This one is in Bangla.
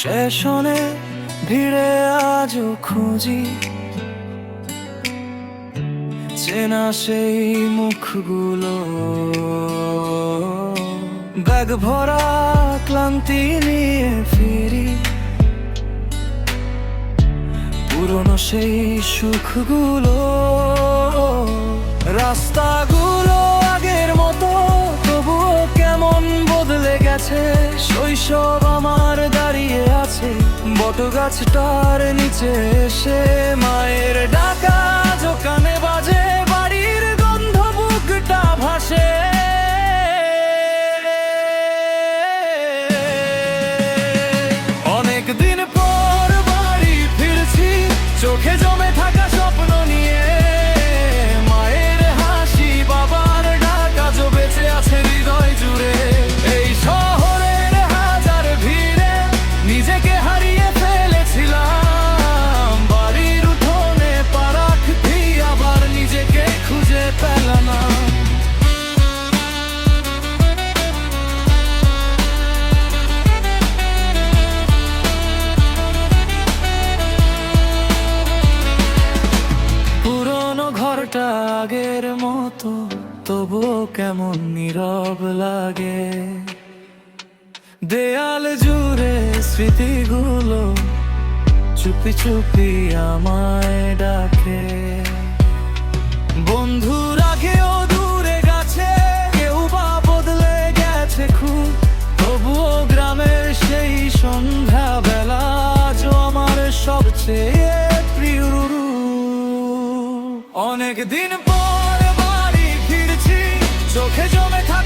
স্টেশনে ভিড়ে আজও খুঁজি চেনা সেই মুখগুলো, ব্যাগ ভরা ক্লান্তি নিয়ে ফিরি পুরনো সেই সুখগুলো। রাস্তাগুলো আগের মতো তবুও কেমন বদলে গেছে, শৈশব আমার দাঁড়িয়ে আছে বটগাছটার নিচে এসে, মায়ের ডাকা কানে বাজে, বাড়ির গন্ধ বুকটা ভাসে। অনেক দিন পর বাড়ি ফিরছি, চোখে জমে থাকা স্বপ্ন নিয়ে, মায়ের হাসি বাবার ডাক আজও বেঁচে আছে হৃদয় জুড়ে। এই শহরের হাজার ভিড়ে নিজেকে হারিয়ে ফেলেছিলাম, বাড়ির উঠোনে পা রাখতে আবার নিজেকে খুঁজে পেলাম না। পুরনো ঘরটা আগের মতো তবুও কেমন নীরব লাগে, দেয়াল জুড়ে স্মৃতিগুলো চুপি চুপি আমায় ডাকে। বন্ধুরা কেউ দূরে গেছে, কেউ বা বদলে গেছে খুব, তবুও গ্রামের সেই সন্ধ্যা বেলা আজও আমার সবচেয়ে প্রিয়। অনেক দিন পর বাড়ি ফিরছি, চোখে জমে থাকা